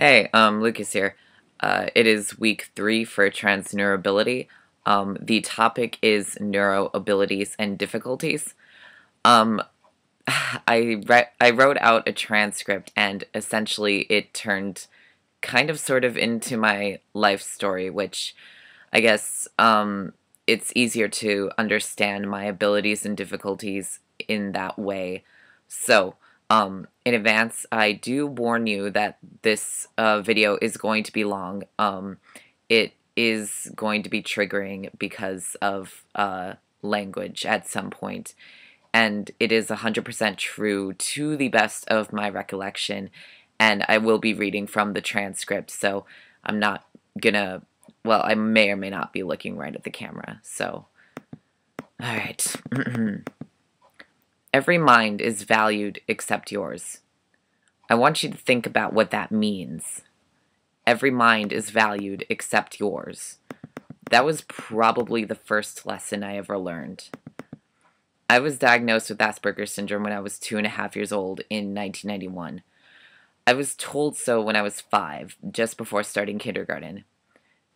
Hey, Lucas here. It is week 3 for transneurability. The topic is neuro abilities and difficulties. Um, I wrote out a transcript, and essentially it turned kind of sort of into my life story, which I guess it's easier to understand my abilities and difficulties in that way. So, in advance, I do warn you that this video is going to be long. It is going to be triggering because of language at some point, and it is 100% true to the best of my recollection, and I will be reading from the transcript, so I'm not gonna, well, I may or may not be looking right at the camera, so, alright. Every mind is valued except yours. I want you to think about what that means. Every mind is valued except yours. That was probably the first lesson I ever learned. I was diagnosed with Asperger's syndrome when I was 2.5 years old in 1991. I was told so when I was 5, just before starting kindergarten.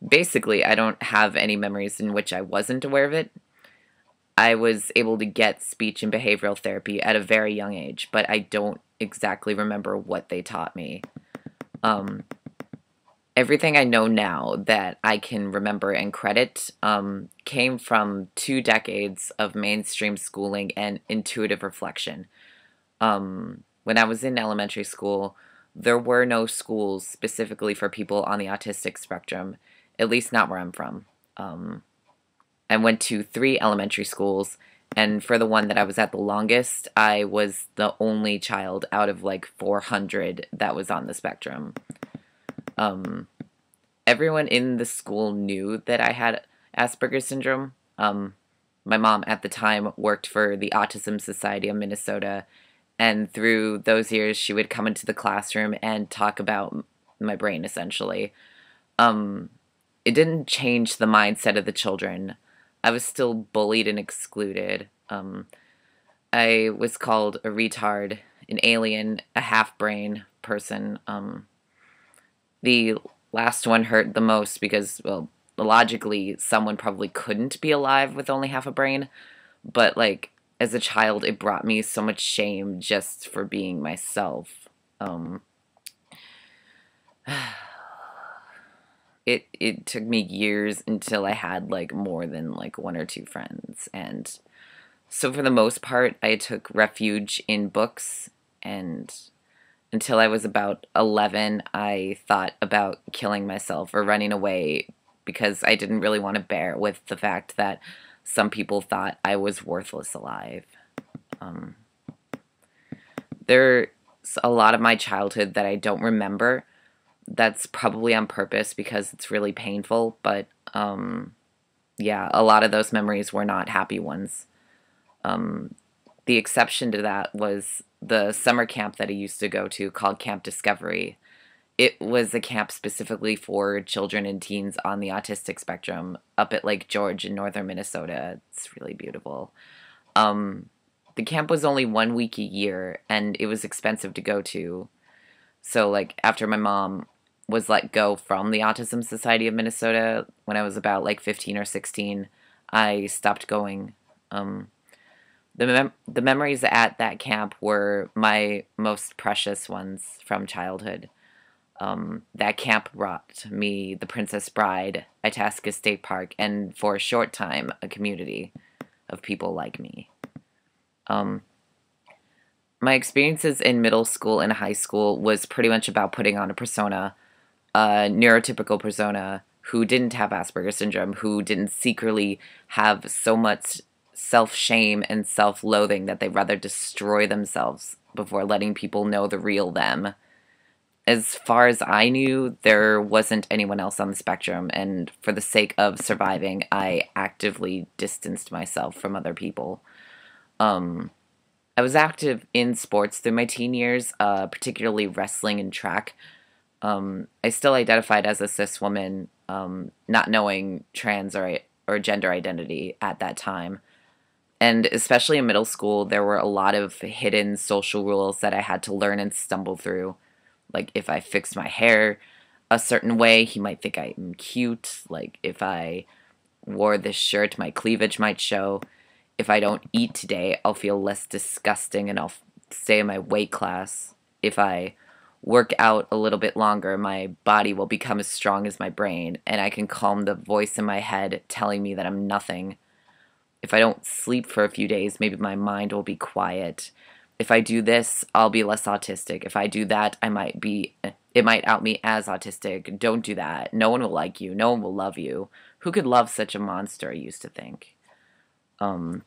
Basically, I don't have any memories in which I wasn't aware of it. I was able to get speech and behavioral therapy at a very young age, but I don't exactly remember what they taught me. Everything I know now that I can remember and credit came from 2 decades of mainstream schooling and intuitive reflection. When I was in elementary school, there were no schools specifically for people on the autistic spectrum, at least not where I'm from. I went to 3 elementary schools, and for the one that I was at the longest, I was the only child out of like 400 that was on the spectrum. Everyone in the school knew that I had Asperger's syndrome. My mom at the time worked for the Autism Society of Minnesota, and through those years, she would come into the classroom and talk about my brain, essentially. It didn't change the mindset of the children. I was still bullied and excluded. I was called a retard, an alien, a half-brain person. The last one hurt the most because, well, logically, someone probably couldn't be alive with only half a brain. But, like, as a child, it brought me so much shame just for being myself. It took me years until I had, like, more than, like, 1 or 2 friends. And so for the most part, I took refuge in books, and until I was about 11, I thought about killing myself or running away because I didn't really want to bear with the fact that some people thought I was worthless alive. There's a lot of my childhood that I don't remember. That's probably on purpose because it's really painful, but yeah, a lot of those memories were not happy ones. The exception to that was the summer camp that I used to go to called Camp Discovery. It was a camp specifically for children and teens on the autistic spectrum up at Lake George in northern Minnesota. It's really beautiful. The camp was only 1 week a year, and it was expensive to go to. So, like, after my mom was let go from the Autism Society of Minnesota when I was about, like, 15 or 16, I stopped going. The memories at that camp were my most precious ones from childhood. That camp brought me the Princess Bride, Itasca State Park, and for a short time, a community of people like me. My experiences in middle school and high school was pretty much about putting on a persona, a neurotypical persona who didn't have Asperger's syndrome, who didn't secretly have so much self-shame and self-loathing that they'd rather destroy themselves before letting people know the real them. As far as I knew, there wasn't anyone else on the spectrum, and for the sake of surviving, I actively distanced myself from other people. I was active in sports through my teen years, particularly wrestling and track. I still identified as a cis woman, not knowing trans or gender identity at that time. And especially in middle school, there were a lot of hidden social rules that I had to learn and stumble through. Like, if I fix my hair a certain way, he might think I'm cute. Like, if I wore this shirt, my cleavage might show. If I don't eat today, I'll feel less disgusting and I'll stay in my weight class. If I work out a little bit longer, my body will become as strong as my brain, and I can calm the voice in my head telling me that I'm nothing. If I don't sleep for a few days, maybe my mind will be quiet. If I do this, I'll be less autistic. If I do that, it might out me as autistic. Don't do that. No one will like you. No one will love you. Who could love such a monster, I used to think. Um,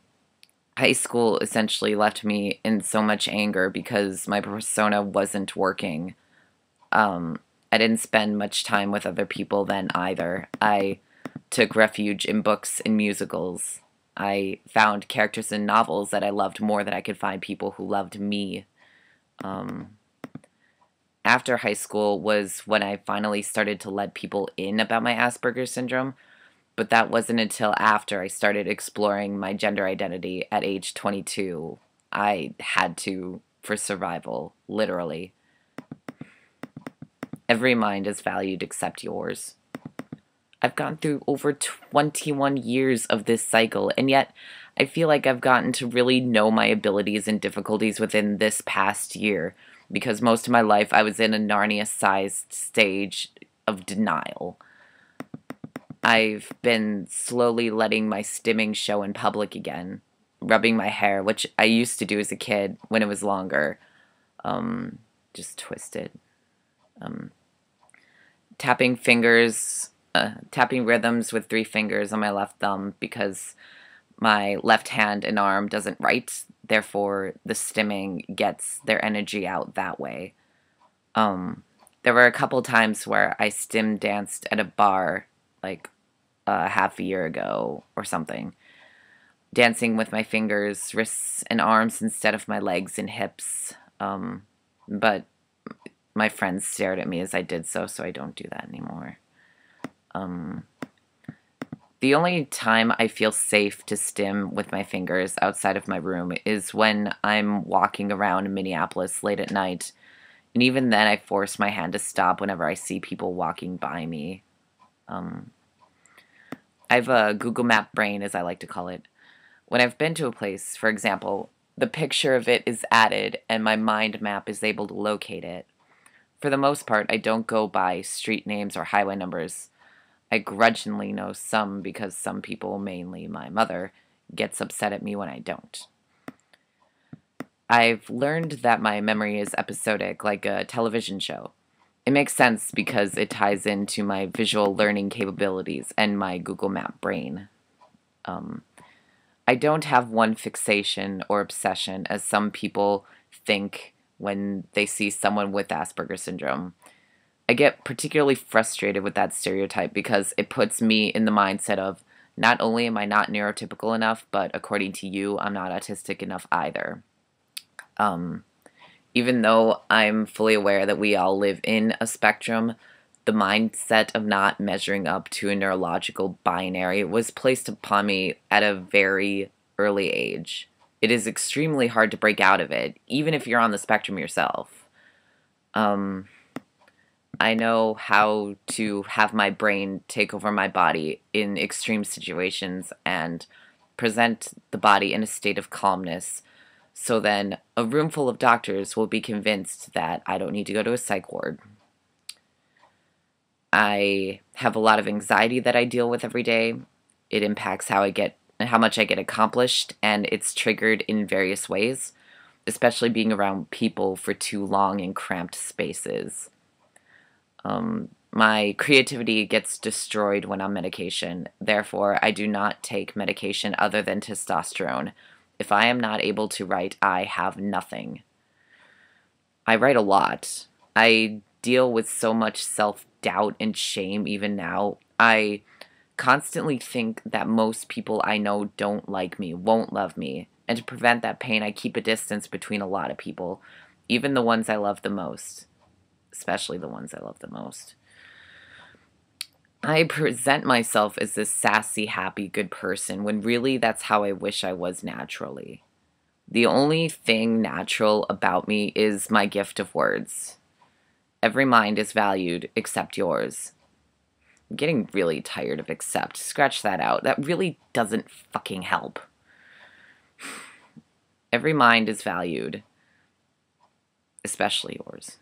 High school essentially left me in so much anger because my persona wasn't working. I didn't spend much time with other people then either. I took refuge in books and musicals. I found characters in novels that I loved more than I could find people who loved me. Um, After high school was when I finally started to let people in about my Asperger's syndrome, but that wasn't until after I started exploring my gender identity at age 22. I had to for survival, literally. Every mind is valued except yours. I've gone through over 21 years of this cycle, and yet I feel like I've gotten to really know my abilities and difficulties within this past year, because most of my life I was in a Narnia-sized stage of denial. I've been slowly letting my stimming show in public again, rubbing my hair, which I used to do as a kid when it was longer, just twisted. Um, tapping rhythms with 3 fingers on my left thumb because my left hand and arm doesn't write. Therefore, the stimming gets their energy out that way. There were a couple times where I stim danced at a bar, like half a year ago or something, dancing with my fingers, wrists, and arms instead of my legs and hips. But my friends stared at me as I did so I don't do that anymore. The only time I feel safe to stim with my fingers outside of my room is when I'm walking around Minneapolis late at night, and even then I force my hand to stop whenever I see people walking by me. I have a Google Map brain, as I like to call it. When I've been to a place, for example, the picture of it is added and my mind map is able to locate it. For the most part, I don't go by street names or highway numbers. I grudgingly know some because some people, mainly my mother, gets upset at me when I don't. I've learned that my memory is episodic, like a television show. It makes sense because it ties into my visual learning capabilities and my Google Map brain. I don't have one fixation or obsession, as some people think when they see someone with Asperger's syndrome. I get particularly frustrated with that stereotype because it puts me in the mindset of not only am I not neurotypical enough, but according to you, I'm not autistic enough either. Even though I'm fully aware that we all live in a spectrum, the mindset of not measuring up to a neurological binary was placed upon me at a very early age. It is extremely hard to break out of it, even if you're on the spectrum yourself. I know how to have my brain take over my body in extreme situations and present the body in a state of calmness. So then a room full of doctors will be convinced that I don't need to go to a psych ward. I have a lot of anxiety that I deal with every day. It impacts how much I get accomplished, and it's triggered in various ways, especially being around people for too long in cramped spaces. My creativity gets destroyed when on medication. Therefore, I do not take medication other than testosterone. If I am not able to write, I have nothing. I write a lot. I deal with so much self-doubt and shame even now. I constantly think that most people I know don't like me, won't love me. And to prevent that pain, I keep a distance between a lot of people, even the ones I love the most. Especially the ones I love the most. I present myself as this sassy, happy, good person, when really that's how I wish I was naturally. The only thing natural about me is my gift of words. Every mind is valued except yours. I'm getting really tired of accept. Scratch that out. That really doesn't fucking help. Every mind is valued, especially yours.